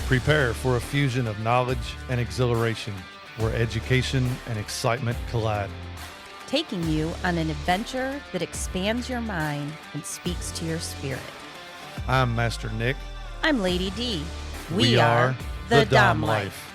Prepare for a fusion of knowledge and exhilaration where education and excitement collide. Taking you on an adventure that expands your mind and speaks to your spirit. I'm Master Nick. I'm Lady Dee. We are the Dom Life.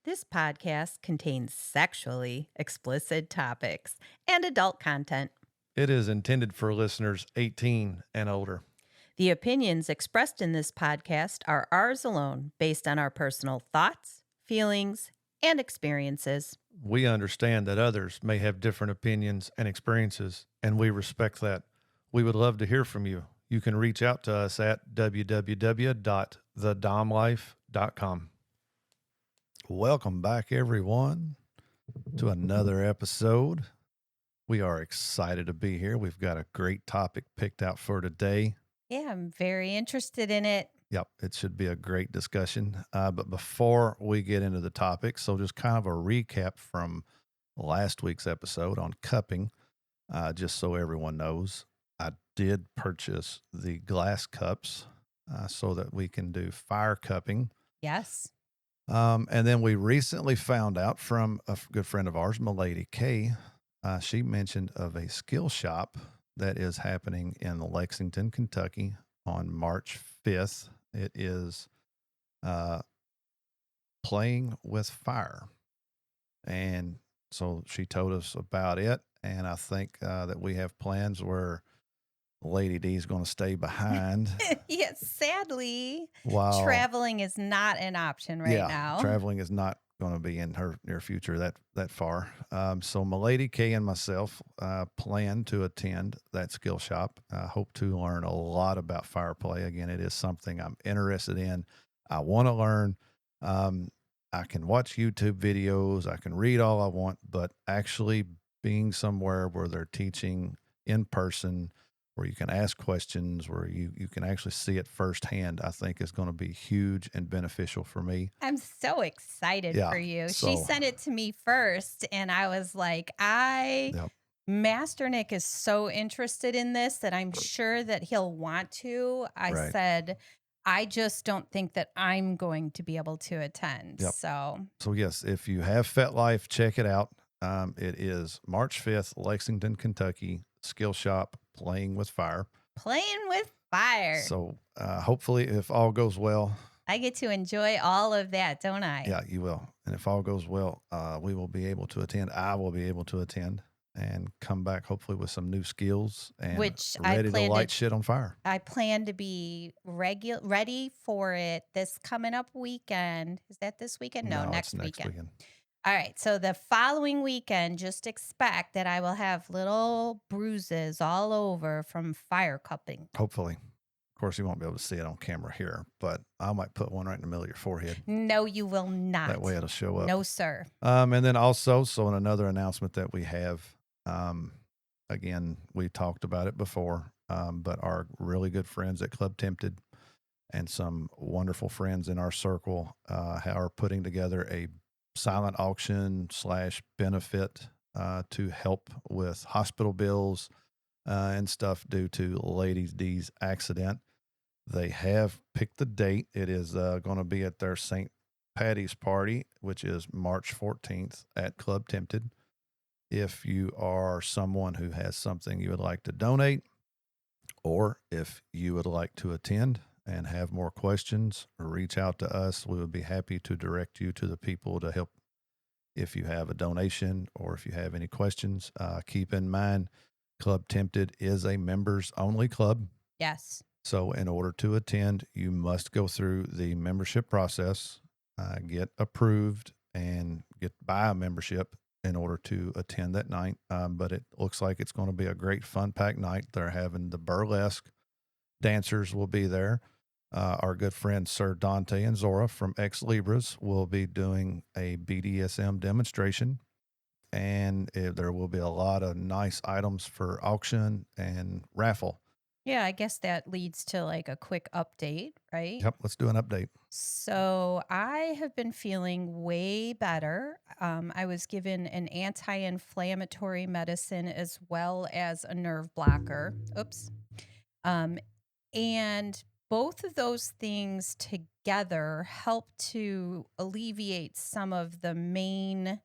This podcast contains sexually explicit topics and adult content. It is intended for listeners 18 and older. The opinions expressed in this podcast are ours alone, based on our personal thoughts, feelings, and experiences. We understand that others may have different opinions and experiences, and we respect that. We would love to hear from you. You can reach out to us at www.thedomlife.com. Welcome back, everyone, to another episode. We are excited to be here. We've got a great topic picked out for today. Yeah, I'm very interested in it. Yep, it should be a great discussion. But before we get into the topic, so just kind of a recap from last week's episode on cupping, just so everyone knows, I did purchase the glass cups so that we can do fire cupping. Yes. And then we recently found out from a good friend of ours, Lady Kay, she mentioned of a skill shop that is happening in Lexington, Kentucky on March 5th. It is playing with fire. And so she told us about it. And I think that we have plans where Lady D is going to stay behind. Yes, sadly, While traveling is not an option right now. Traveling is not going to be in her near future that far. So Lady Kay and myself plan to attend that skill shop. I hope to learn a lot about fire play. Again, it is something I'm interested in. I want to learn. I can watch YouTube videos. I can read all I want, but actually being somewhere where they're teaching in person, where you can ask questions, where you can actually see it firsthand, I think is going to be huge and beneficial for me. I'm so excited for you. She sent it to me first, and I was like, Master Nick is so interested in this that I'm sure that he'll want to. I said, I just don't think that I'm going to be able to attend. Yep. So yes, if you have FetLife, check it out. It is March 5th, Lexington, Kentucky, skill shop. Playing with fire. Playing with fire. So hopefully, if all goes well, I get to enjoy all of that, don't I? Yeah, you will. And if all goes well, we will be able to attend. I will be able to attend and come back hopefully with some new skills and ready to light shit on fire. I plan to be ready for it this coming up weekend. Is that this weekend? No, next weekend. All right, so the following weekend, just expect that I will have little bruises all over from fire cupping. Hopefully. Of course, you won't be able to see it on camera here, but I might put one right in the middle of your forehead. No, you will not. That way it'll show up. No, sir. And then also, so in another announcement that we have, again, we talked about it before, but our really good friends at Club Tempted and some wonderful friends in our circle are putting together a silent auction / benefit to help with hospital bills and stuff due to Lady Dee's accident. They have picked the date. It is going to be at their St. Patty's party, which is March 14th at Club Tempted. If you are someone who has something you would like to donate, or if you would like to attend and have more questions, reach out to us. We would be happy to direct you to the people to help if you have a donation or if you have any questions. Keep in mind, Club Tempted is a members-only club. Yes. So in order to attend, you must go through the membership process, get approved, and buy a membership in order to attend that night. But it looks like it's going to be a great fun-packed night. They're having the burlesque dancers will be there. Our good friends, Sir Dante and Zora from Ex Libras, will be doing a BDSM demonstration. And there will be a lot of nice items for auction and raffle. Yeah, I guess that leads to like a quick update, right? Yep, let's do an update. So I have been feeling way better. I was given an anti-inflammatory medicine as well as a nerve blocker. Oops. Um, and both of those things together help to alleviate some of the main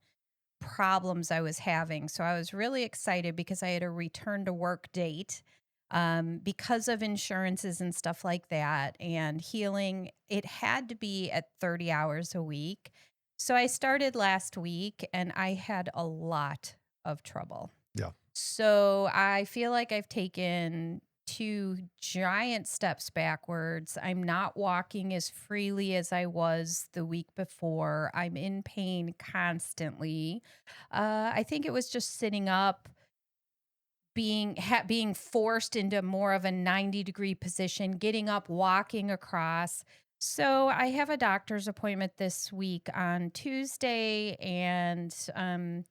problems I was having. So I was really excited because I had a return to work date because of insurances and stuff like that. And healing, it had to be at 30 hours a week. So I started last week and I had a lot of trouble. Yeah. So I feel like I've taken two giant steps backwards. I'm not walking as freely as I was the week before. I'm in pain constantly. I think it was just sitting up, being forced into more of a 90-degree position, getting up, walking across. So I have a doctor's appointment this week on Tuesday, and I'm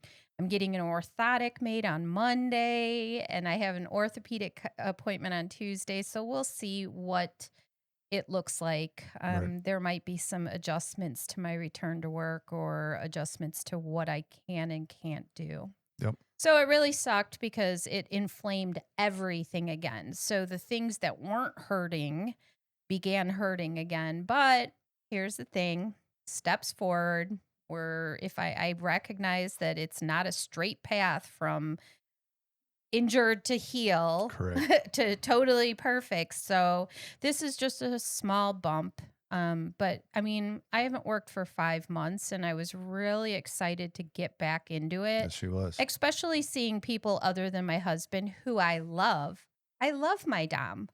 getting an orthotic made on Monday, and I have an orthopedic appointment on Tuesday. So we'll see what it looks like. Right. There might be some adjustments to my return to work or adjustments to what I can and can't do. Yep. So it really sucked because it inflamed everything again. So the things that weren't hurting began hurting again. But here's the thing, steps forward, where if I recognize that it's not a straight path from injured to heal Correct. to totally perfect. So this is just a small bump. But I mean, I haven't worked for 5 months and I was really excited to get back into it. Yes, she was. Especially seeing people other than my husband who I love. I love my Dom.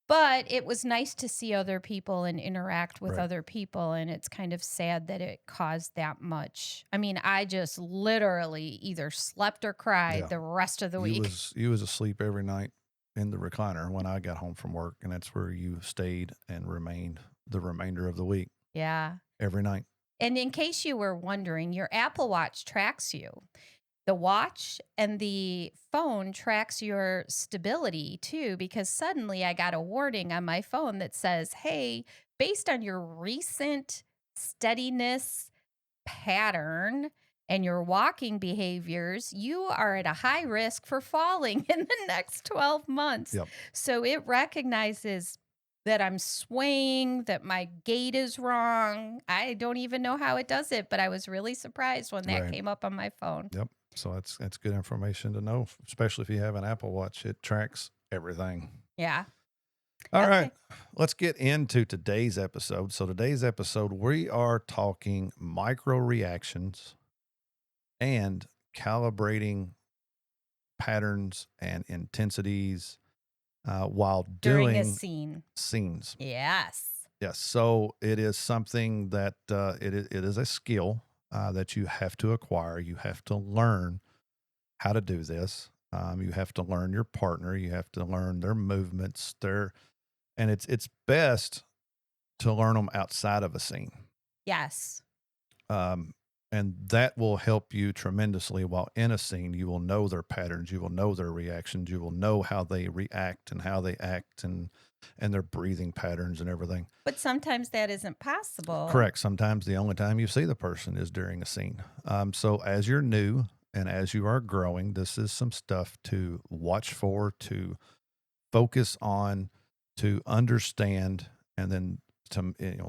But it was nice to see other people and interact with Right. other people. And it's kind of sad that it caused that much. I mean, I just literally either slept or cried the rest of the week. You was asleep every night in the recliner when I got home from work, and that's where you stayed and remained the remainder of the week. Yeah. Every night. And in case you were wondering, your Apple Watch tracks you. The watch and the phone tracks your stability too, because suddenly I got a warning on my phone that says, hey, based on your recent steadiness pattern and your walking behaviors, you are at a high risk for falling in the next 12 months. Yep. So it recognizes that I'm swaying, that my gait is wrong. I don't even know how it does it, but I was really surprised when that came up on my phone. Yep. So that's good information to know, especially if you have an Apple Watch. It tracks everything. Yeah. All right. Let's get into today's episode. So today's episode, we are talking micro reactions and calibrating patterns and intensities while during a doing scenes. Yes. Yes. So it is something that it is a skill that you have to acquire. You have to learn how to do this. You have to learn your partner. You have to learn their movements. And it's best to learn them outside of a scene. Yes. And that will help you tremendously. While in a scene, you will know their patterns, you will know their reactions, you will know how they react and how they act and their breathing patterns and everything. But sometimes that isn't possible. Correct. Sometimes the only time you see the person is during a scene. So as you're new and as you are growing, this is some stuff to watch for, to focus on, to understand, and then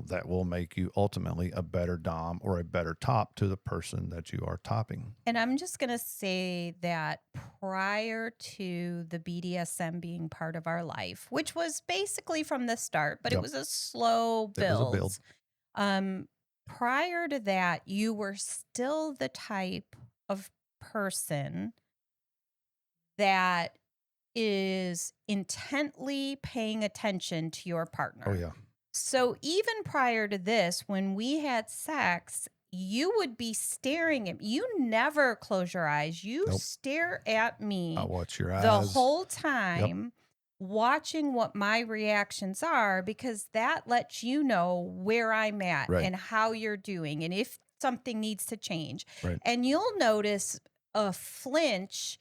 that will make you ultimately a better dom or a better top to the person that you are topping. And I'm just going to say that prior to the BDSM being part of our life, which was basically from the start, but it was a slow build. It was a build. Prior to that, you were still the type of person that is intently paying attention to your partner. Oh, yeah. So even prior to this, when we had sex, you would be staring at me. You never close your eyes. You stare at me. I watch your eyes the whole time, watching what my reactions are, because that lets you know where I'm at and how you're doing and if something needs to change. Right. And you'll notice a flinch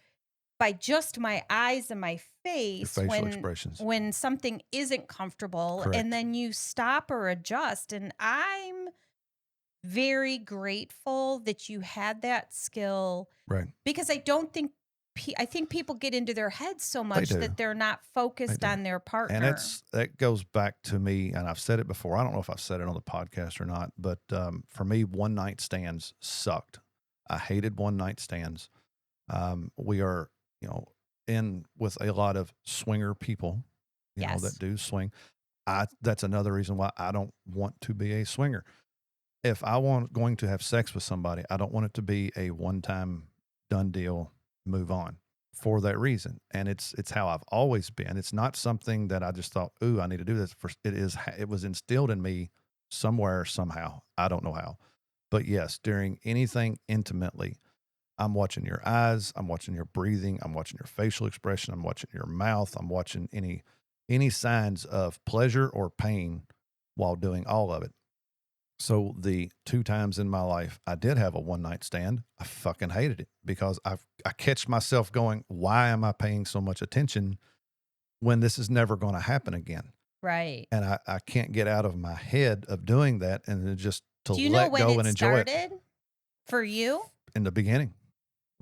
by just my eyes and my Your face facial expressions. when something isn't comfortable, Correct. and then you stop or adjust. And I'm very grateful that you had that skill, Right. because I don't think I think people get into their heads so They much do. that they're not focused on their And partner. that goes back to me, and I've said it before. I don't know if I've said it on the podcast or not, but for me, one night stands sucked. I hated one night stands. We are, in with a lot of swinger people, Yes. that do swing. That's another reason why I don't want to be a swinger. If I want going to have sex with somebody, I don't want it to be a one-time done deal, move on, for that reason. And it's how I've always been. It's not something that I just thought, "Ooh, I need to do this." It was instilled in me somewhere, somehow. I don't know how. But yes, during anything intimately, I'm watching your eyes, I'm watching your breathing, I'm watching your facial expression, I'm watching your mouth, I'm watching any signs of pleasure or pain while doing all of it. So the 2 times in my life I did have a one night stand, I fucking hated it because I catch myself going, "Why am I paying so much attention when this is never gonna happen again?" Right. And I can't get out of my head of doing that, and then just to Do you know let when go it and enjoy it started for you? in the beginning.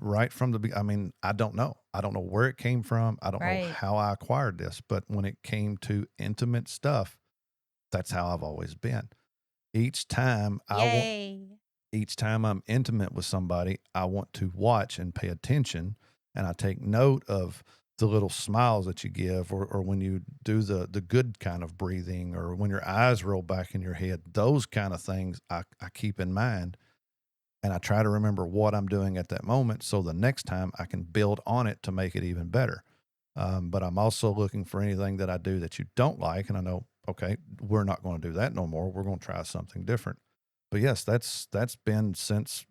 Right from I mean, I don't know. I don't know where it came from. I don't know Right. how I acquired this, but when it came to intimate stuff, that's how I've always been. Each time I want Yay. each time I'm intimate with somebody, I want to watch and pay attention, and I take note of the little smiles that you give, or when you do the good kind of breathing, or when your eyes roll back in your head. Those kind of things I keep in mind, and I try to remember what I'm doing at that moment, so the next time I can build on it to make it even better. But I'm also looking for anything that I do that you don't like, and I know, okay, we're not going to do that no more. We're going to try something different. But yes, that's been since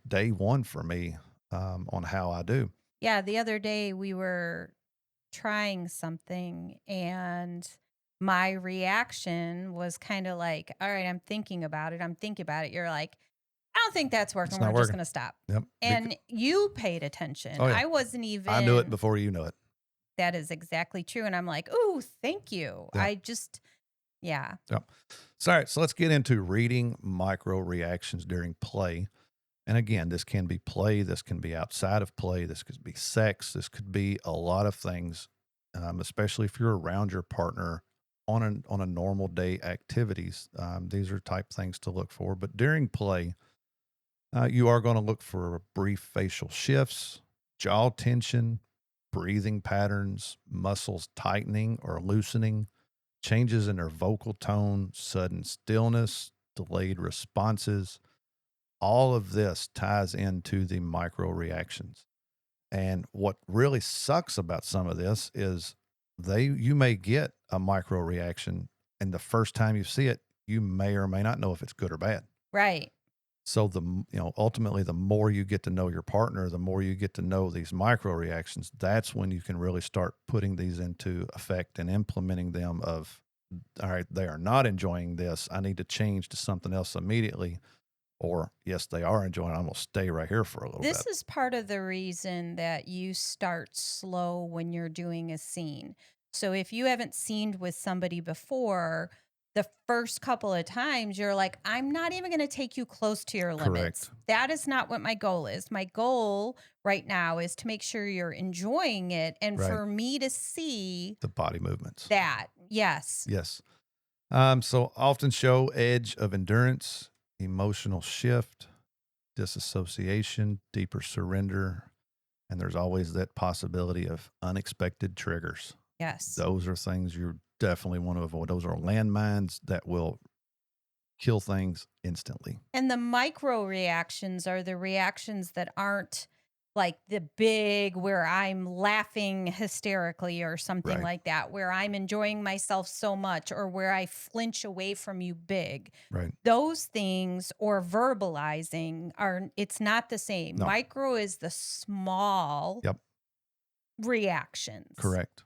day one for me, on how I do. Yeah, the other day we were trying something, and my reaction was kind of like, "All right, I'm thinking about it. I'm thinking about it." You're like, "I don't think that's working. It's We're not just working. going to stop." Yep. And you paid attention. Oh yeah, I wasn't I knew it even. before you knew it. That is exactly true. And I'm like, "Ooh, thank you." Yep. I just, yeah. Yep. So, all right, so let's get into reading micro reactions during play. And again, this can be play, this can be outside of play, this could be sex, this could be a lot of things, especially if you're around your partner on a normal day activities. These are type things to look for. But during play, you are going to look for brief facial shifts, jaw tension, breathing patterns, muscles tightening or loosening, changes in their vocal tone, sudden stillness, delayed responses. All of this ties into the micro reactions. And what really sucks about some of this is you may get a micro reaction, and the first time you see it, you may or may not know if it's good or bad. Right. So ultimately, the more you get to know your partner, the more you get to know these micro reactions. That's when you can really start putting these into effect and implementing them. All right, they are not enjoying this. I need to change to something else immediately. Or yes, they are enjoying it. I'm gonna stay right here for a little This bit. is part of the reason that you start slow when you're doing a scene. So if you haven't scened with somebody before, the first couple of times you're like, "I'm not even going to take you close to your limits." Correct. That is not what my goal is. My goal right now is to make sure you're enjoying it, and Right. for me to see The body movements. that. Yes. Yes. So often show edge of endurance, emotional shift, disassociation, deeper surrender, and there's always that possibility of unexpected triggers. Yes. Those are things you definitely want to avoid. Those are landmines that will kill things instantly. And the micro reactions are the reactions that aren't like the big, where I'm laughing hysterically or something Right. like that, where I'm enjoying myself so much, or where I flinch away from you big. Right. Those things, or verbalizing, it's not the same. No. Micro is the small Yep. reactions. Correct.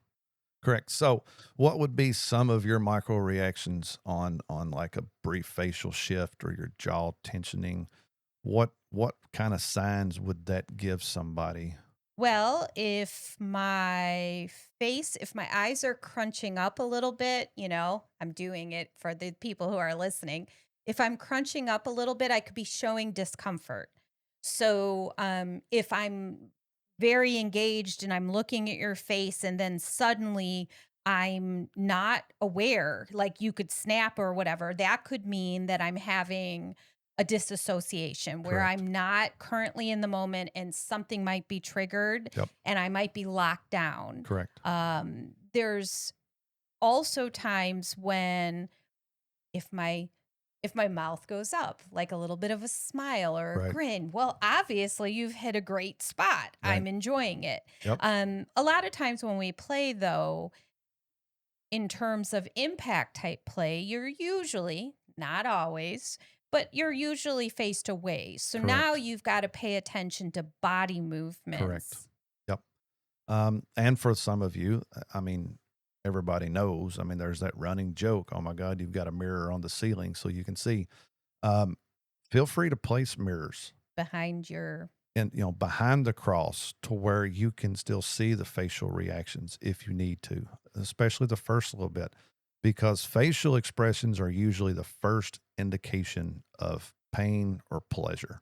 Correct. So, what would be some of your micro reactions on like a brief facial shift or your jaw tensioning? What kind of signs would that give somebody? Well, if my if my eyes are crunching up a little bit, I'm doing it for the people who are listening. If I'm crunching up a little bit, I could be showing discomfort. So, if I'm very engaged and I'm looking at your face and then suddenly I'm not aware, like you could snap or whatever, that could mean that I'm having a disassociation where Correct. I'm not currently in the moment and something might be triggered Yep. and I might be locked down. Correct. There's also times when if my if my mouth goes up, like a little bit of a smile or a Right. grin, well, obviously you've hit a great spot. Right. I'm enjoying it. Yep. A lot of times when we play, though, in terms of impact type play, you're usually, not always, but you're usually faced away. So now Correct. you've got to pay attention to body Correct. movements. Yep. And for some of you, I mean, everybody knows. I mean, there's that running joke. Oh my God, you've got a mirror on the ceiling so you can see. Um, feel free to place mirrors Behind your and behind the cross to where you can still see the facial reactions if you need to, especially the first little bit, because facial expressions are usually the first indication of pain or pleasure.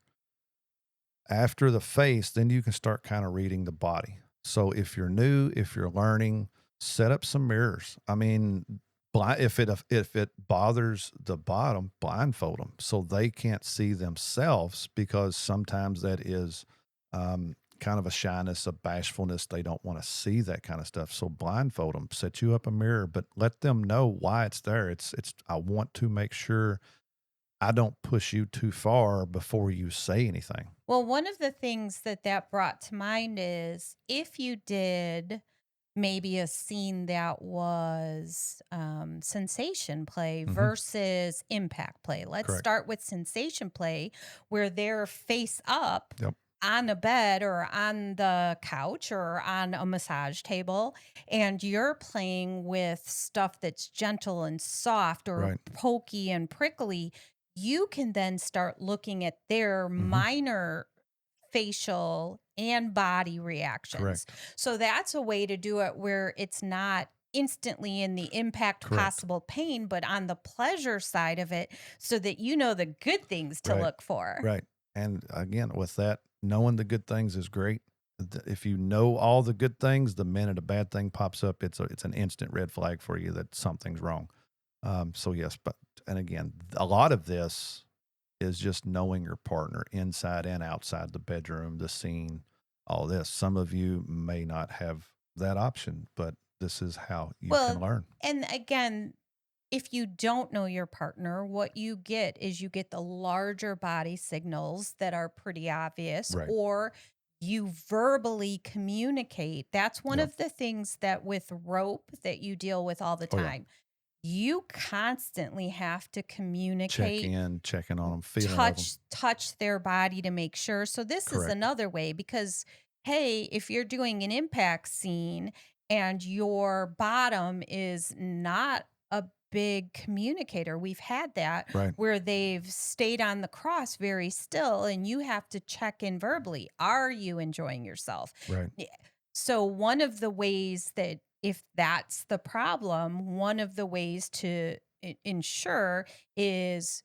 After the face, then you can start kind of reading the body. So if you're new, if you're learning, set up some mirrors. I mean, if it bothers the bottom, blindfold them so they can't see themselves, because sometimes that is kind of a shyness, a bashfulness. They don't want to see that kind of stuff. So blindfold them, set you up a mirror, but let them know why it's there. It's I want to make sure I don't push you too far before you say anything. Well, one of the things that brought to mind is if you did maybe a scene that was sensation play Hmm. versus impact play. Let's Correct. start with sensation play, where they're face up Yep. on a bed or on the couch or on a massage table, and you're playing with stuff that's gentle and soft or Right. pokey and prickly. You can then start looking at their Hmm. minor facial and body reactions. Correct. So that's a way to do it where it's not instantly in the impact Correct. possible pain, but on the pleasure side of it, so that you know the good things to Right. look for. Right. And again, with that, knowing the good things is great. If you know all the good things, the minute a bad thing pops up, it's an instant red flag for you that something's wrong. So yes, but and again, a lot of this is just knowing your partner inside and outside the bedroom, the scene, all this. Some of you may not have that option, but this is how you can Well, learn. and again, if you don't know your partner, what you get is you get the larger body signals that are pretty obvious, Right. or you verbally communicate. That's one Yep. of the things that with rope that you deal with all the Oh yeah. time. You constantly have to communicate, Checking on them, feeling of them. touch their body to make sure. So this is Correct. another way because hey, if you're doing an impact scene and your bottom is not a big communicator, we've had that Right. where they've stayed on the cross very still and you have to check in verbally, are you enjoying yourself? Right. Yeah. So one of the ways that if that's the problem, one of the ways to ensure is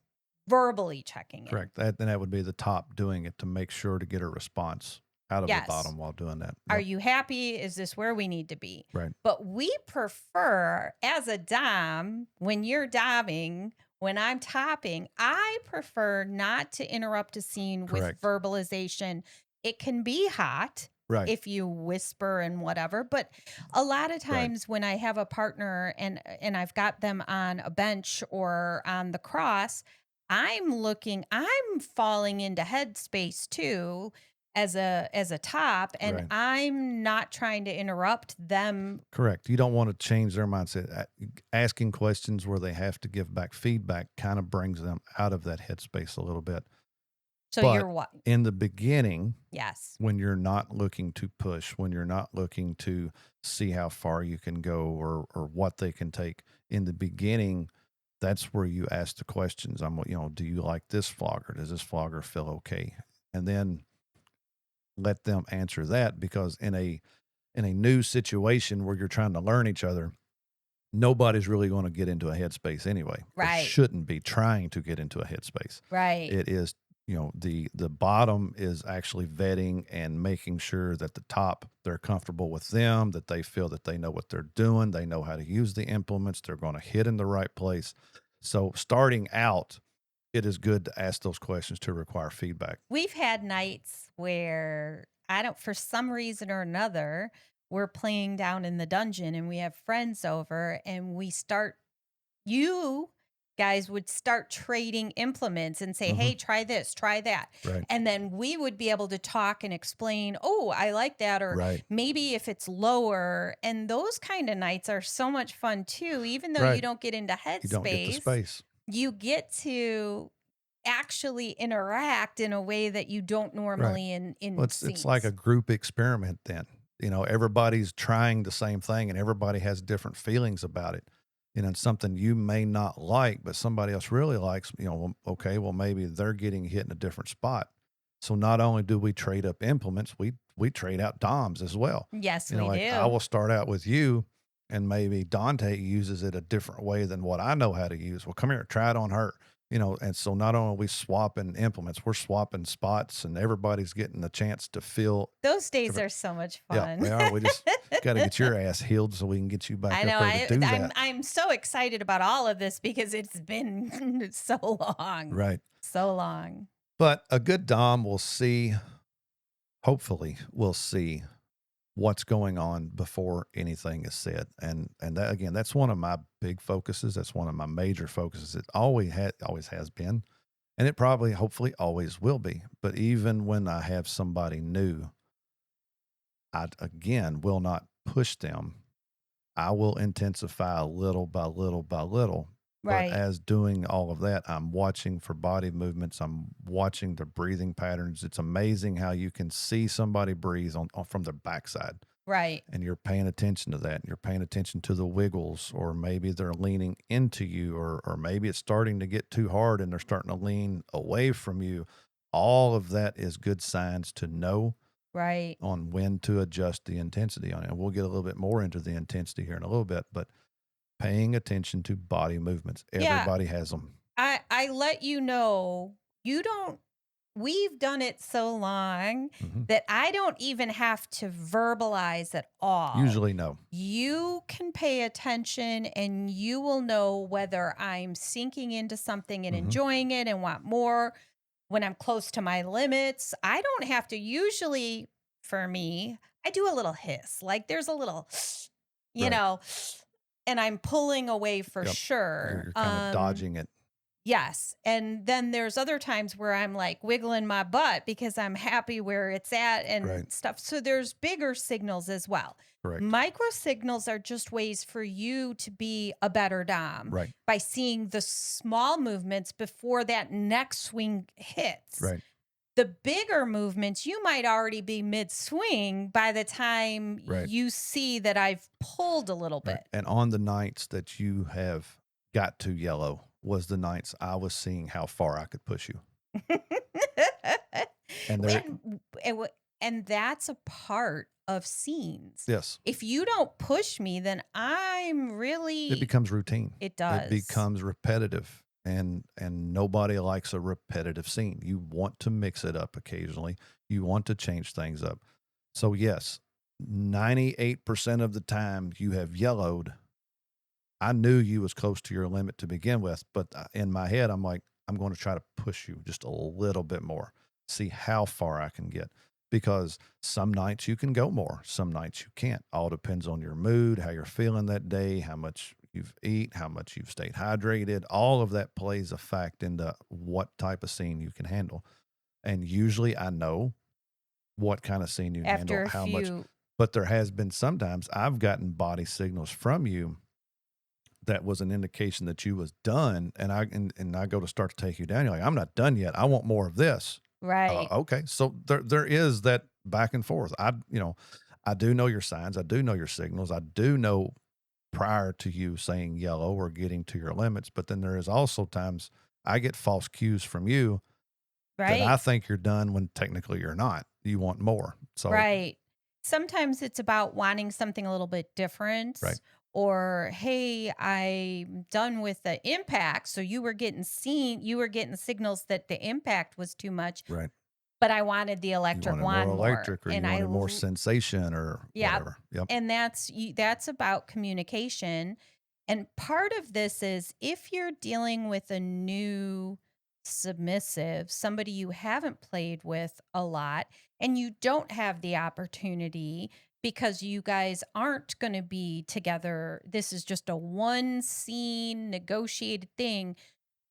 verbally checking in. Correct. That would be the top doing it to make sure to get a response out of the Yes. bottom while doing that. Are Yep. you happy? Is this where we need to be? Right. But we prefer, as a dom, when you're doming, when I'm topping, I prefer not to interrupt a scene with Correct. verbalization. It can be hot Right. if you whisper and whatever, but a lot of Right. times when I have a partner and I've got them on a bench or on the cross, I'm falling into headspace too as a top, and Right. I'm not trying to interrupt them. Correct. You don't want to change their mindset. Asking questions where they have to give back feedback kind of brings them out of that headspace a little bit. So But you're what? in the beginning, Yes. when you're not looking to push, when you're not looking to see how far you can go or what they can take, in the beginning, that's where you ask the questions. Do you like this flogger? Does this flogger feel okay? And then let them answer that, because in a new situation where you're trying to learn each other, nobody's really going to get into a headspace anyway, or Right. shouldn't be trying to get into a headspace. Right. It is, the bottom is actually vetting and making sure that the top, they're comfortable with them, that they feel that they know what they're doing, they know how to use the implements, they're going to hit in the right place. So starting out, it is good to ask those questions to require feedback. We've had nights where for some reason or another, we're playing down in the dungeon and we have friends over and you guys would start trading implements and say, hey, try this, try that. Right. And then we would be able to talk and explain, oh, I like that. Or maybe if it's lower. And those kind of nights are so much fun too. Even though you don't get into headspace, you don't get the space. You get to actually interact in a way that you don't normally in it's like a group experiment then. Everybody's trying the same thing and everybody has different feelings about it. It's something you may not like, but somebody else really likes, okay, well, maybe they're getting hit in a different spot. So not only do we trade up implements, we trade out DOMs as well. Yes, we do. I will start out with you, and maybe Dante uses it a different way than what I know how to use. Well, come here, try it on her. And so not only are we swapping implements, we're swapping spots, and everybody's getting the chance to feel. Those days are so much fun. Yeah, they are. We just got to get your ass healed so we can get you back up there to do that. I'm so excited about all of this because it's been so long. Right. So long. But a good Dom will hopefully will see what's going on before anything is said. And that, again, that's one of my big focuses. That's one of my major focuses. It always has been, and it probably, hopefully, always will be. But even when I have somebody new, I, again, will not push them. I will intensify little by little by little. Right. But as doing all of that, I'm watching for body movements. I'm watching the breathing patterns. It's amazing how you can see somebody breathe on from their backside. Right. And you're paying attention to that. You're paying attention to the wiggles, or maybe they're leaning into you, or maybe it's starting to get too hard and they're starting to lean away from you. All of that is good signs to know on when to adjust the intensity on it. And we'll get a little bit more into the intensity here in a little bit, but paying attention to body movements. Everybody has them. I let you know, we've done it so long that I don't even have to verbalize at all. Usually no. You can pay attention and you will know whether I'm sinking into something and enjoying it and want more. When I'm close to my limits, I don't have to. Usually for me, I do a little hiss. Like there's a little, and I'm pulling away for sure. You're kind of dodging it. Yes. And then there's other times where I'm like wiggling my butt because I'm happy where it's at and stuff. So there's bigger signals as well. Correct. Micro signals are just ways for you to be a better Dom by seeing the small movements before that next swing hits. Right. The bigger movements, you might already be mid-swing by the time you see that I've pulled a little bit. And on the nights that you have got to yellow was the nights I was seeing how far I could push you. And that's a part of scenes. Yes. If you don't push me, then it becomes routine. It does. It becomes repetitive. And nobody likes a repetitive scene. You want to mix it up occasionally. You want to change things up. So yes, 98% of the time you have yellowed. I knew you was close to your limit to begin with, but in my head, I'm like, I'm going to try to push you just a little bit more, see how far I can get. Because some nights you can go more, some nights you can't. All depends on your mood, how you're feeling that day, how much you've eaten, how much you've stayed hydrated. All of that plays a fact into what type of scene you can handle. And usually I know what kind of scene you handle, how much. But there has been sometimes I've gotten body signals from you that was an indication that you was done, and I go to start to take you down. You're like, I'm not done yet. I want more of this. Right. Okay. So there is that back and forth. I do know your signs. I do know your signals. I do know prior to you saying yellow or getting to your limits. But then there is also times I get false cues from you that I think you're done when technically you're not. you want more. So right. Sometimes it's about wanting something a little bit different. right. Or, hey, I'm done with the impact. So you were getting signals that the impact was too much, Right. but I wanted the You electric wanted more wand more. electric, or And you wanted more sensation, or yeah. whatever. Yep. And that's about communication. And part of this is if you're dealing with a new submissive, somebody you haven't played with a lot, and you don't have the opportunity because you guys aren't going to be together. This is just a one scene negotiated thing.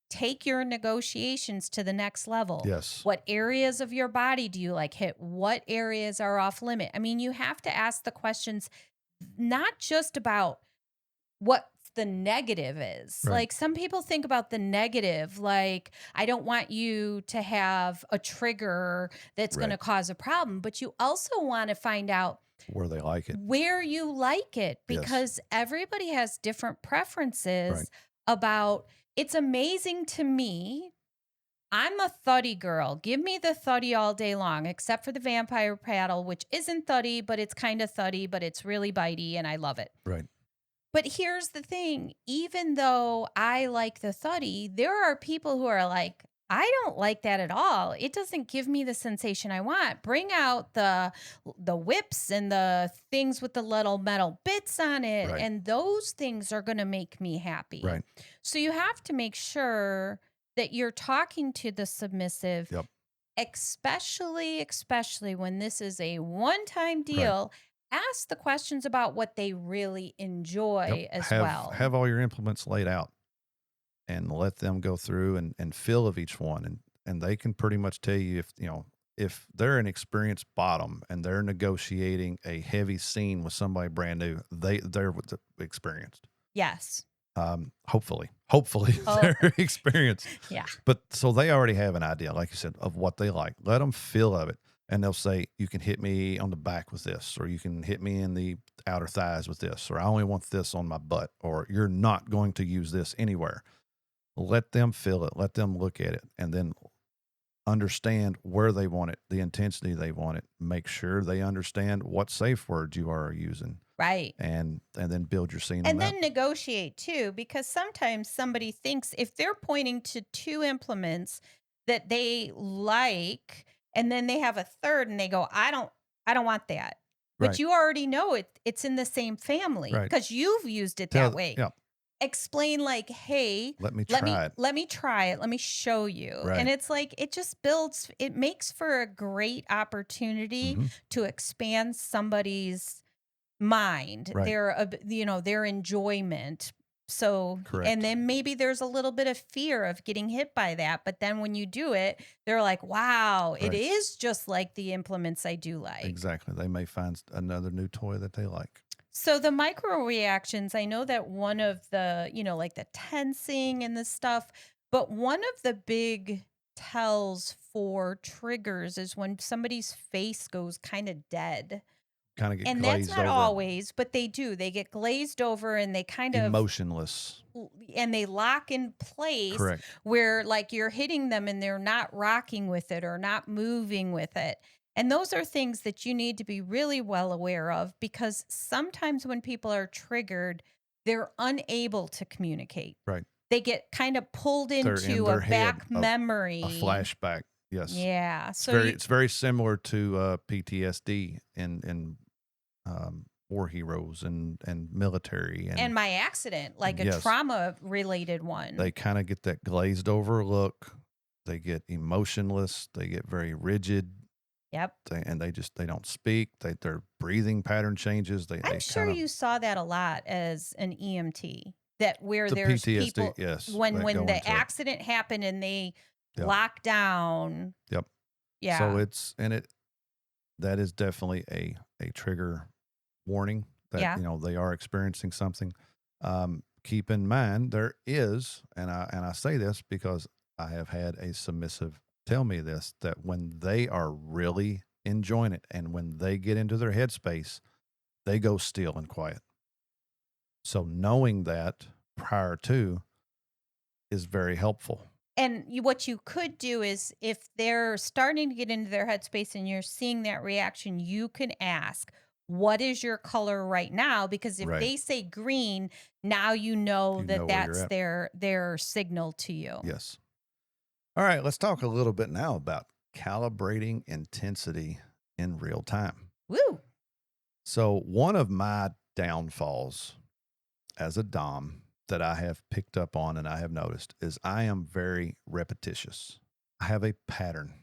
Take your negotiations to the next level. Yes. What areas of your body do you like hit? What areas are off limit? I mean, you have to ask the questions not just about what the negative is. Right. Like some people think about the negative, like, I don't want you to have a trigger that's going to Right. cause a problem, but you also want to find out Where they like it. where you like it, Yes. because everybody has different preferences Right. about it's amazing to me. I'm a thuddy girl. Give me the thuddy all day long, except for the vampire paddle, which isn't thuddy, but it's kind of thuddy, but it's really bitey and I love it. Right. But here's the thing, even though I like the thuddy, there are people who are like, I don't like that at all. It doesn't give me the sensation I want. Bring out the whips and the things with the little metal bits on it, Right. and those things are going to make me happy. Right. So you have to make sure that you're talking to the submissive, Yep. especially when this is a one-time deal. Ask the questions about what they really enjoy as well. Have all your implements laid out and let them go through and feel of each one. And they can pretty much tell you if they're an experienced bottom and they're negotiating a heavy scene with somebody brand new, they're experienced. Yes. Hopefully they're experienced. Yeah. But so they already have an idea, like you said, of what they like. Let them feel of it. And they'll say, you can hit me on the back with this, or you can hit me in the outer thighs with this, or I only want this on my butt, or you're not going to use this anywhere. Let them feel it. Let them look at it, and then understand where they want it, the intensity they want it. Make sure they understand what safe words you are using. Right. And then build your scene on that. And then negotiate too, because sometimes somebody thinks if they're pointing to two implements that they like, and then they have a third and they go, I don't want that. But Right. you already know it's in the same family Right. because you've used it that way. Yeah. Explain like, hey, let me try it. Let me try it. Let me show you. Right. And it's like, it makes for a great opportunity to expand somebody's mind, Right. their enjoyment. So, correct. And then maybe there's a little bit of fear of getting hit by that. But then when you do it, they're like, wow, Right. it is just like the implements I do like. Exactly. They may find another new toy that they like. So the micro reactions, I know that one of the, like the tensing and the stuff, but one of the big tells for triggers is when somebody's face goes kind of dead. Kind of get And glazed that's not over. always, but they do. They get glazed over and they kind of emotionless. And they lock in place. Correct. Where like you're hitting them and they're not rocking with it or not moving with it. And those are things that you need to be really well aware of, because sometimes when people are triggered, they're unable to communicate. Right. They get kind of pulled into a back memory. A flashback. Yes. Yeah. It's very similar to PTSD in war heroes and military and my accident, like a trauma related one. They kind of get that glazed over look. They get emotionless. They get very rigid. Yep. They don't speak. Their breathing pattern changes. I'm sure you saw that a lot as an EMT. That where there's PTSD, people yes, when the accident happened and they lock down. Yep. Yeah. So that is definitely a trigger warning that they are experiencing something. Keep in mind there is, and I say this because I have had a submissive tell me this, that when they are really enjoying it and when they get into their headspace, they go still and quiet. So knowing that prior to is very helpful. And what you could do is if they're starting to get into their headspace and you're seeing that reaction, you can ask, what is your color right now? Because if Right. they say green, now you know You that know where you're that's at. their signal to you. Yes. All right, let's talk a little bit now about calibrating intensity in real time. Woo! So, one of my downfalls as a Dom that I have picked up on and I have noticed is I am very repetitious. I have a pattern.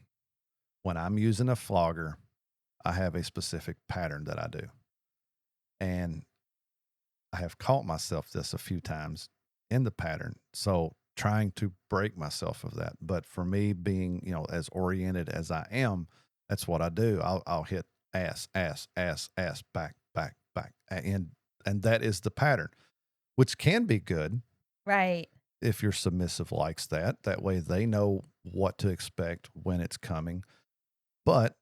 When I'm using a flogger, I have a specific pattern that I do. And I have caught myself this a few times in the pattern. So trying to break myself of that. But for me being, as oriented as I am, that's what I do. I'll hit ass, ass, ass, ass, back, back, back. And that is the pattern, which can be good Right. if your submissive likes that. That way they know what to expect when it's coming. But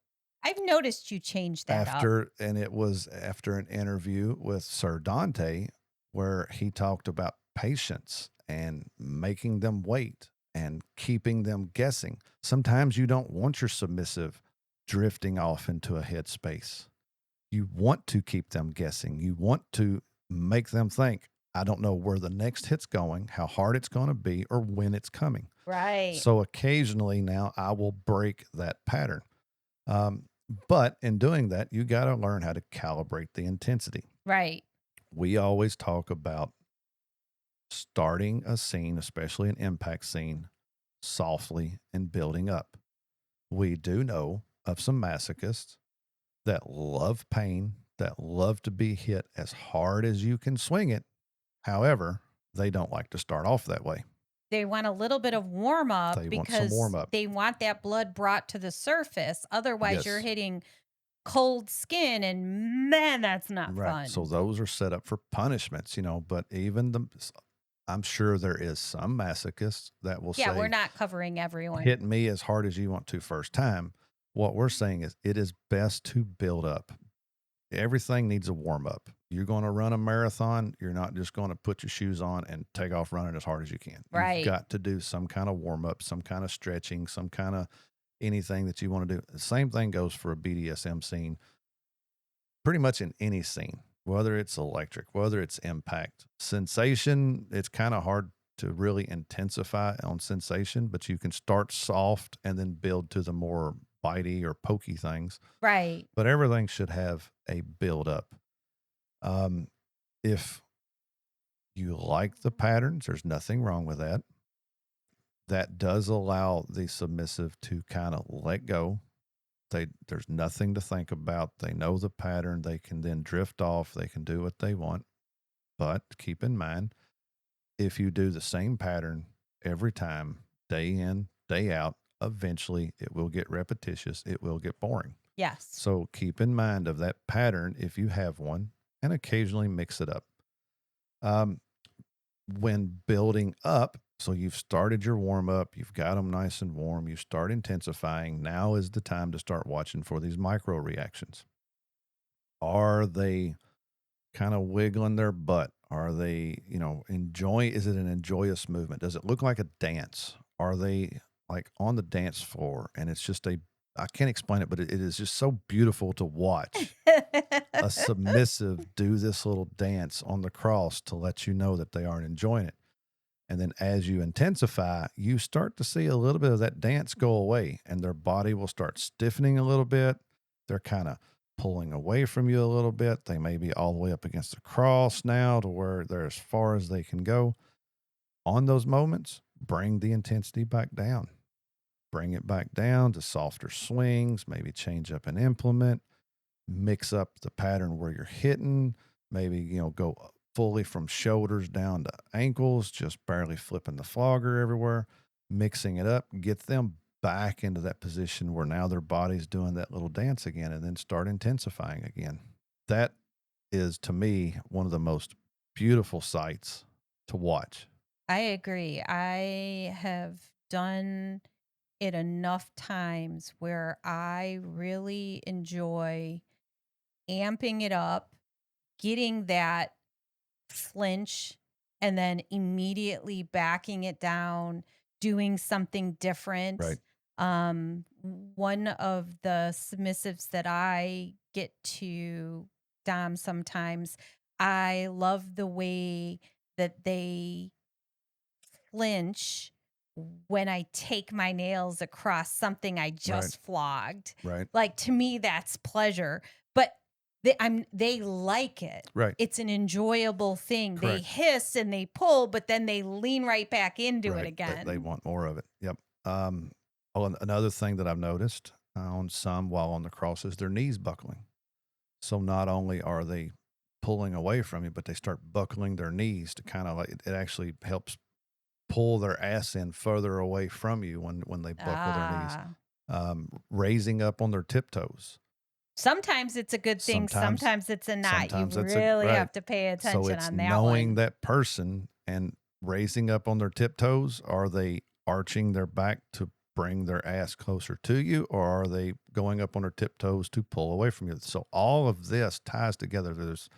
I've noticed you change that up. it was after an interview with Sir Dante where he talked about patience and making them wait and keeping them guessing. Sometimes you don't want your submissive drifting off into a headspace. You want to keep them guessing. You want to make them think, I don't know where the next hit's going, how hard it's going to be, or when it's coming. Right. So occasionally now I will break that pattern. Um, but in doing that, you got to learn how to calibrate the intensity. Right. We always talk about starting a scene, especially an impact scene, softly and building up. We do know of some masochists that love pain, that love to be hit as hard as you can swing it. However, they don't like to start off that way. They want a little bit of warm up They want some because warm up. they want that blood brought to the surface. Otherwise, you're Yes. hitting cold skin, and man, that's not Right. fun. So those are set up for punishments, but I'm sure there is some masochists that will Yeah, we're say, not covering everyone. hit me as hard as you want to first time. What we're saying is it is best to build up. Everything needs a warm up. You're going to run a marathon. You're not just going to put your shoes on and take off running as hard as you can. Right. You've got to do some kind of warm up, some kind of stretching, some kind of anything that you want to do. The same thing goes for a BDSM scene, pretty much in any scene, whether it's electric, whether it's impact. Sensation, it's kind of hard to really intensify on sensation, but you can start soft and then build to the more bitey or pokey things. Right. But everything should have a build up. If you like the patterns, there's nothing wrong with that. That does allow the submissive to kind of let go. There's nothing to think about. They know the pattern. They can then drift off. They can do what they want. But keep in mind, if you do the same pattern every time, day in, day out, eventually it will get repetitious. It will get boring. Yes. So keep in mind of that pattern if you have one, and occasionally mix it up. When building up, so you've started your warm up, you've got them nice and warm, you start intensifying. Now is the time to start watching for these micro reactions. Are they kind of wiggling their butt? Are they, enjoy? Is it an enjoyous movement? Does it look like a dance? Are they like on the dance floor? And it's just I can't explain it, but it is just so beautiful to watch a submissive do this little dance on the cross to let you know that they aren't enjoying it. And then as you intensify, you start to see a little bit of that dance go away and their body will start stiffening a little bit. They're kind of pulling away from you a little bit. They may be all the way up against the cross now to where they're as far as they can go. On those moments, bring the intensity back down. Bring it back down to softer swings, maybe change up an implement, mix up the pattern where you're hitting, maybe, go fully from shoulders down to ankles, just barely flipping the flogger everywhere, mixing it up, get them back into that position where now their body's doing that little dance again, and then start intensifying again. That is, to me, one of the most beautiful sights to watch. I agree. I have done it enough times where I really enjoy amping it up, getting that flinch, and then immediately backing it down doing something Right. different. One of the submissives that I get to dom sometimes, I love the way that they flinch when I take my nails across something I Right. just flogged. Right. Like, to me, that's pleasure. But they like it. Right. It's an enjoyable thing. They Correct. hiss and they pull, but then they lean right back into it Right. They again. want more of it. Yep. Another thing that I've noticed on some while on the cross is their knees buckling. So not only are they pulling away from you, but they start buckling their knees to kind of like it actually helps pull their ass in further away from you when they buckle their knees. Ah. Raising up on their tiptoes. Sometimes it's a good thing, Sometimes, sometimes it's a not. You sometimes that's a really right. have to pay So attention it's on that knowing one. that person and raising up on their tiptoes. Are they arching their back to bring their ass closer to you, or are they going up on their tiptoes to pull away from you? So all of this ties together. There's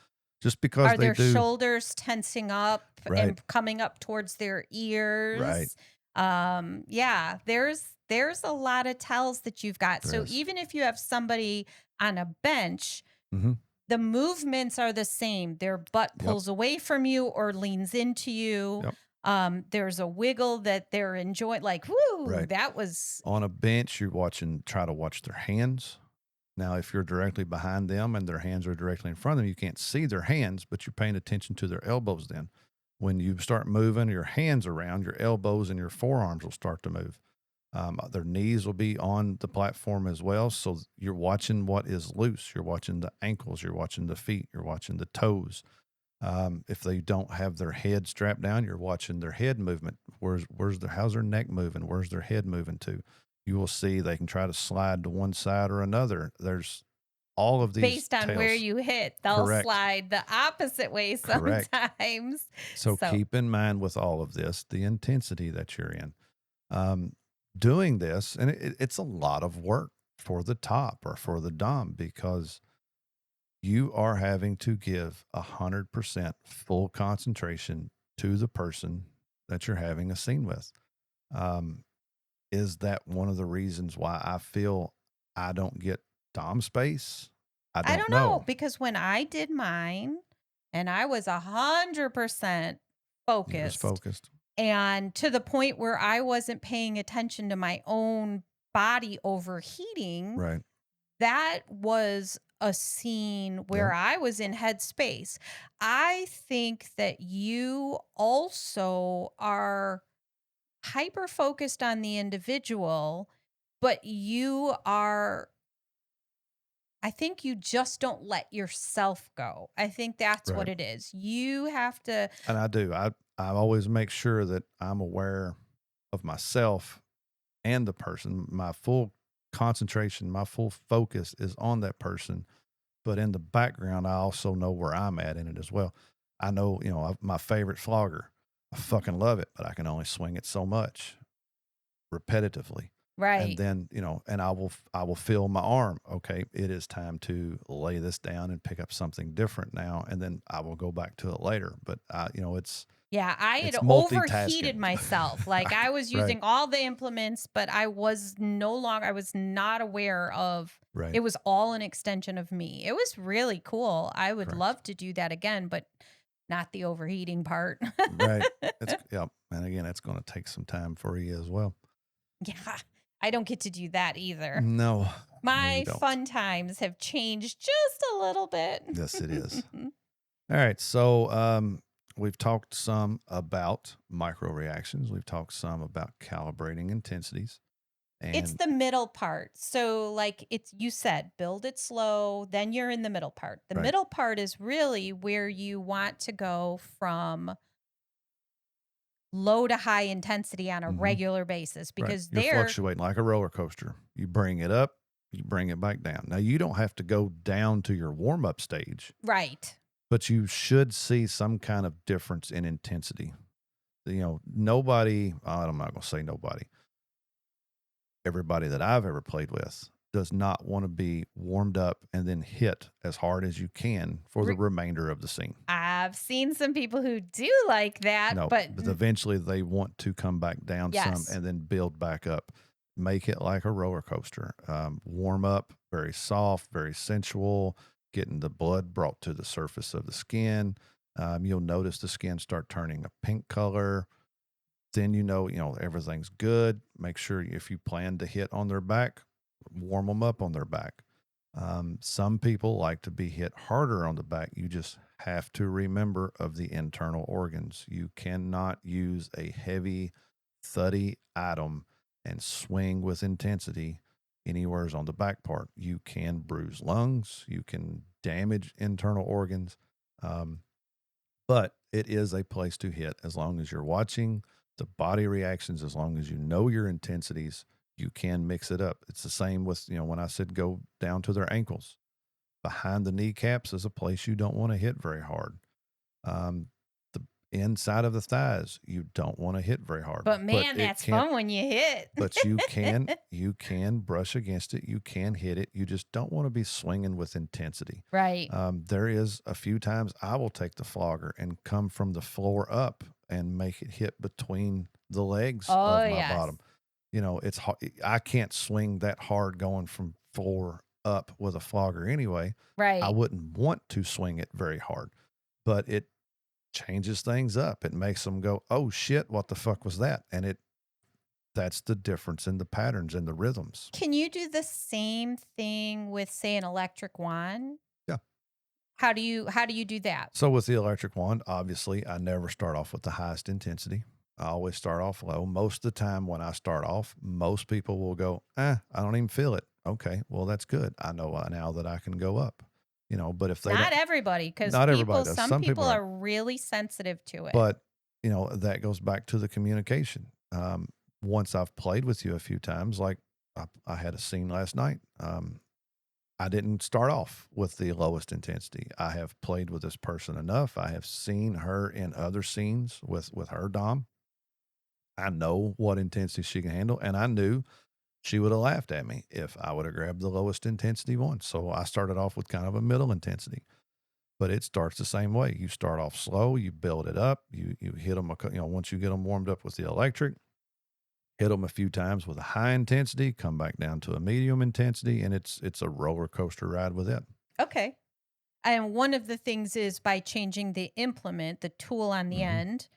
just because Are they their do shoulders tensing up right, and coming up towards their right. ears? Yeah, there's a lot of tells that you've got. There So is. even if you have somebody on a bench, Mm-hmm. the movements are the same. Their butt Yep. pulls away from you or leans into you. Yep. There's a wiggle that they're enjoying. Like, whoo, Right. that was On a bench, try to watch their hands. Now, if you're directly behind them and their hands are directly in front of them, you can't see their hands, but you're paying attention to their elbows then. When you start moving your hands around, your elbows and your forearms will start to move. Their knees will be on the platform as well. So you're watching what is loose. You're watching the ankles. You're watching the feet. You're watching the toes. If they don't have their head strapped down, you're watching their head movement. How's their neck moving? Where's their head moving to? You will see they can try to slide to one side or another. There's all of these based on where tails. you hit. They'll Correct. slide the opposite way Correct. sometimes. So keep in mind with all of this, the intensity that you're in. Doing this, and it's a lot of work for the top or for the dom because you are having to give 100% full concentration to the person that you're having a scene with. Is that one of the reasons why I feel I don't get dom space? I don't know, because when I did mine and I was 100% You're just focused, focused. and to the point where I wasn't paying attention to my own body overheating, Right. that was a scene where Yep. I was in headspace. I think that you also are hyper focused on the individual, but I think you just don't let yourself go. I think that's what Right. it is. You have to. And I do. I always make sure that I'm aware of myself and the person. My full concentration, my full focus is on that person. But in the background, I also know where I'm at in it as well. I know, my favorite flogger. I fucking love it, but I can only swing it so much repetitively. And Right. then, and I will feel my arm. Okay, it is time to lay this down and pick up something different now. And then I will go back to it later. But Yeah, I had it's overheated multitasking. myself. Like, I was Right. using all the implements, but I was not aware of Right. it was all an extension of me. It was really cool. I would Correct. love to do that again, but not the overheating part. Right. Yep. And again, it's going to take some time for you as well. Yeah, I don't get to do that either. No. No, My you don't. fun times have changed just a little bit. Yes, it is. All right. So we've talked some about micro reactions. We've talked some about calibrating intensities. And It's the middle part. So, like you said, build it slow, then you're in the middle part. The Right. middle part is really where you want to go from low to high intensity on a regular basis, because You're fluctuating like a roller coaster. You bring it up, you bring it back down. Now, you don't have to go down to your warm up stage, right. but you should see some kind of difference in intensity. Nobody, I'm not going to say nobody, everybody that I've ever played with does not want to be warmed up and then hit as hard as you can for the remainder of the scene. I've seen some people who do like that, No, but eventually they want to come back down yes. some and then build back up. Make it like a roller coaster. Warm up, very soft, very sensual, getting the blood brought to the surface of the skin. You'll notice the skin start turning a pink color. Then you know everything's good. Make sure if you plan to hit on their back, warm them up on their back. Some people like to be hit harder on the back. You just have to remember of the internal organs. You cannot use a heavy, thuddy item and swing with intensity anywhere on the back part. You can bruise lungs. You can damage internal organs. But it is a place to hit as long as you're watching the body reactions, as long as you know your intensities. You can mix it up. It's the same with, when I said go down to their ankles. Behind the kneecaps is a place you don't want to hit very hard. The inside of the thighs, you don't want to hit very hard. But man, that's fun when you hit. But you can brush against it. You can hit it. You just don't want to be swinging with intensity. Right. There is a few times I will take the flogger and come from the floor up and make it hit between the legs of my bottom. It's hard. I can't swing that hard going from floor up with a flogger anyway. Right. I wouldn't want to swing it very hard, but it changes things up. It makes them go, oh shit, what the fuck was that? And that's the difference in the patterns and the rhythms. Can you do the same thing with, say, an electric wand? Yeah. How do you do that? So with the electric wand, obviously I never start off with the highest intensity. I always start off low. Most of the time when I start off, most people will go, I don't even feel it. Okay, well, that's good. I know now that I can go up. But if they not everybody, because some people are really sensitive to it. But, that goes back to the communication. Once I've played with you a few times, like I had a scene last night. I didn't start off with the lowest intensity. I have played with this person enough. I have seen her in other scenes with her dom. I know what intensity she can handle, and I knew she would have laughed at me if I would have grabbed the lowest intensity one. So I started off with kind of a middle intensity, but it starts the same way. You start off slow, you build it up, you hit them, once you get them warmed up with the electric, hit them a few times with a high intensity, come back down to a medium intensity, and it's a roller coaster ride with it. Okay. And one of the things is by changing the implement, the tool on the end,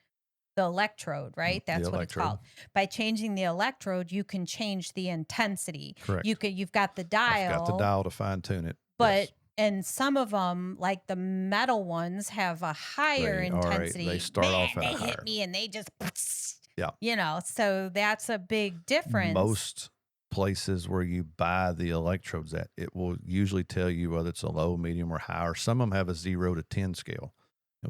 the electrode, right? That's what it's called. By changing the electrode, you can change the intensity. Correct. You've got the dial. I've got the dial to fine tune it. But and some of them, like the metal ones, have a higher intensity. They start off at they a higher. hit me and they just, yeah. So that's a big difference. Most places where you buy the electrodes at, it will usually tell you whether it's a low, medium, or high, or some of them have a 0 to 10 scale.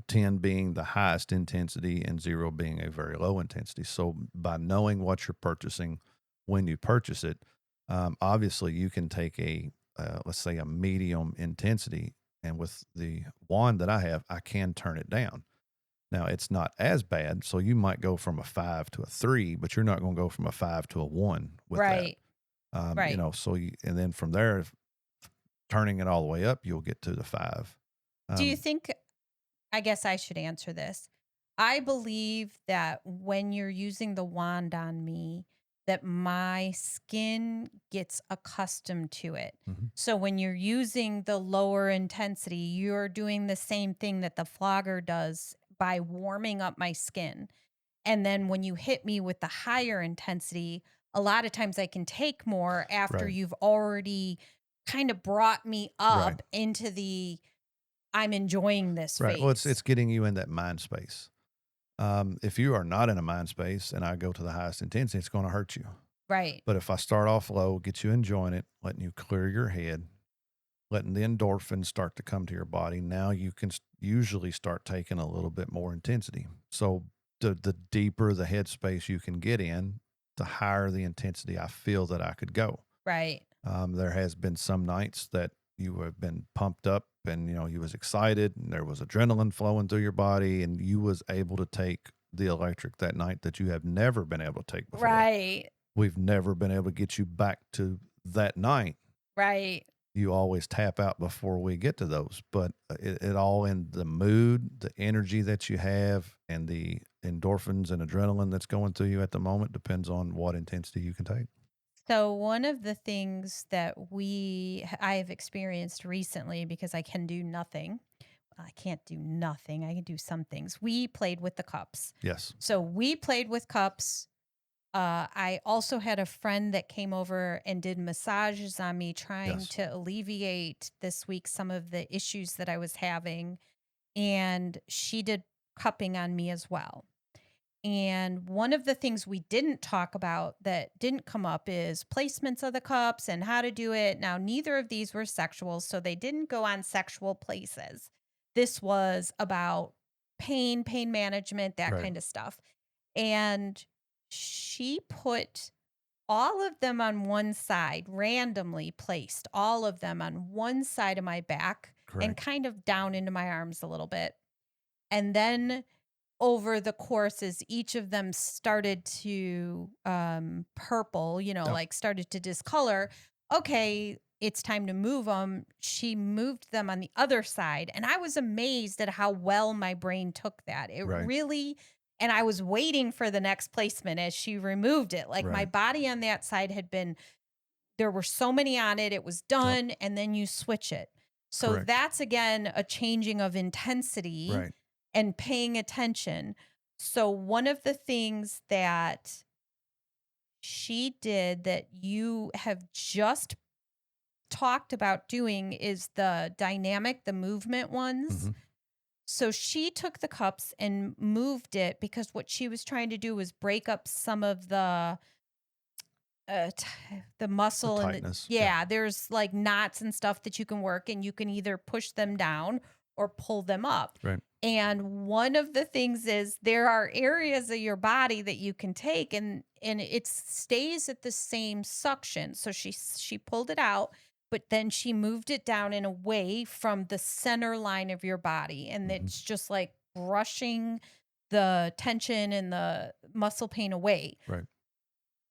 10 being the highest intensity and 0 being a very low intensity. So by knowing what you're purchasing when you purchase it, obviously you can take let's say a medium intensity, and with the wand that I have, I can turn it down. Now it's not as bad. So you might go from a 5 to a 3, but you're not going to go from a 5 to a 1 with that. Right. And then from there, turning it all the way up, you'll get to the 5. Do you think, I guess I should answer this. I believe that when you're using the wand on me, that my skin gets accustomed to it. So when you're using the lower intensity, you're doing the same thing that the flogger does by warming up my skin. And then when you hit me with the higher intensity, a lot of times I can take more after you've already kind of brought me up into the I'm enjoying this phase. Well, it's getting you in that mind space. If you are not in a mind space and I go to the highest intensity, it's going to hurt you. Right. But if I start off low, get you enjoying it, letting you clear your head, letting the endorphins start to come to your body, now you can usually start taking a little bit more intensity. So the deeper the headspace you can get in, the higher the intensity I feel that I could go. Right. There has been some nights that you have been pumped up and, you was excited and there was adrenaline flowing through your body and you was able to take the electric that night that you have never been able to take before. Right. We've never been able to get you back to that night Right. You always tap out before we get to those, but it all in the mood, the energy that you have, and the endorphins and adrenaline that's going through you at the moment depends on what intensity you can take. So one of the things that I have experienced recently, because I can do nothing. I can't do nothing. I can do some things. We played with the cups. Yes. So we played with cups. I also had a friend that came over and did massages on me, trying to alleviate this week some of the issues that I was having. And she did cupping on me as well. And one of the things we didn't talk about that didn't come up is placements of the cups and how to do it. Now, neither of these were sexual, so they didn't go on sexual places. This was about pain management, that kind of stuff. And she put all of them on one side, randomly placed all of them on one side of my back and kind of down into my arms a little bit. And then over the course, as each of them started to purple, like started to discolor, okay, it's time to move them. She moved them on the other side. And I was amazed at how well my brain took that. It really, and I was waiting for the next placement as she removed it. Like my body on that side there were so many on it. It was done. And then you switch it. So that's, again, a changing of intensity and paying attention. So one of the things that she did that you have just talked about doing is the movement ones. Mm-hmm. So she took the cups and moved it because what she was trying to do was break up some of the muscle, the tightness. And there's like knots and stuff that you can work, and you can either push them down or pull them up. Right. And one of the things is there are areas of your body that you can take and it stays at the same suction. So she pulled it out, but then she moved it down and away from the center line of your body. And it's just like brushing the tension and the muscle pain away. Right.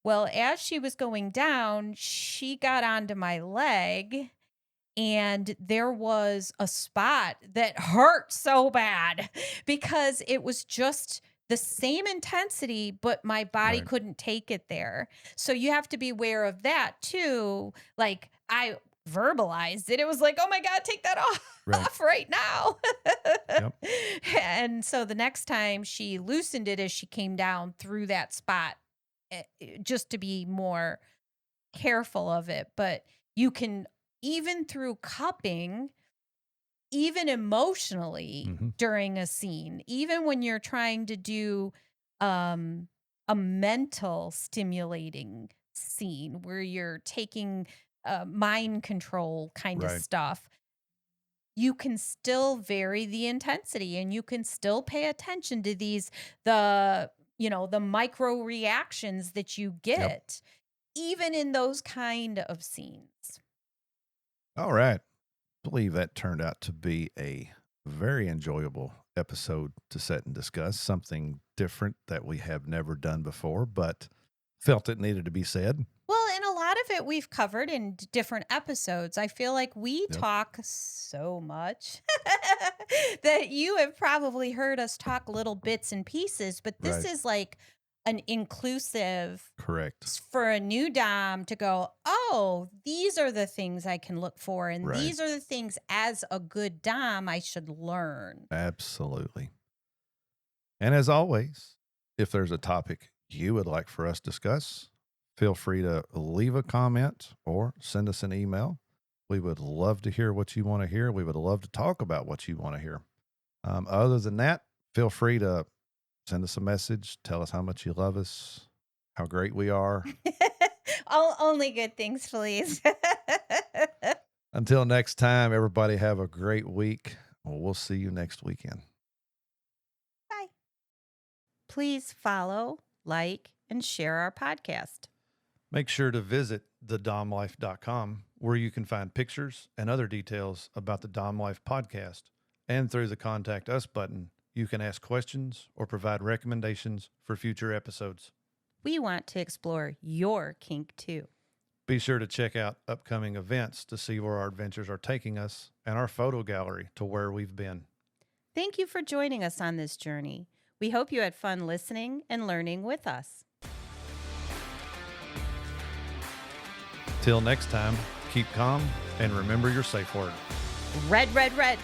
Well, as she was going down, she got onto my leg, and there was a spot that hurt so bad because it was just the same intensity, but my body couldn't take it there. So you have to be aware of that too. Like, I verbalized it. It was like, oh my God, take that off right now. Yep. And so the next time she loosened it as she came down through that spot, just to be more careful of it. But you can, even through cupping, even emotionally during a scene, even when you're trying to do a mental stimulating scene where you're taking mind control kind of stuff, you can still vary the intensity and you can still pay attention to the micro reactions that you get, even in those kind of scenes. All right. I believe that turned out to be a very enjoyable episode to set and discuss, something different that we have never done before, but felt it needed to be said. Well, and a lot of it we've covered in different episodes. I feel like we talk so much that you have probably heard us talk little bits and pieces, but this is like an inclusive, for a new dom to go, oh, these are the things I can look for, and these are the things as a good dom I should learn. Absolutely. And as always, if there's a topic you would like for us to discuss, feel free to leave a comment or send us an email. We would love to hear what you want to hear. We would love to talk about what you want to hear. Other than that, feel free to send us a message. Tell us how much you love us, how great we are. Only good things, please. Until next time, everybody have a great week. We'll see you next weekend. Bye. Please follow, like, and share our podcast. Make sure to visit thedomlife.com, where you can find pictures and other details about the Dom Life podcast. And through the Contact Us button, you can ask questions or provide recommendations for future episodes. We want to explore your kink too. Be sure to check out upcoming events to see where our adventures are taking us and our photo gallery to where we've been. Thank you for joining us on this journey. We hope you had fun listening and learning with us. Till next time, keep calm and remember your safe word. Red, red, red.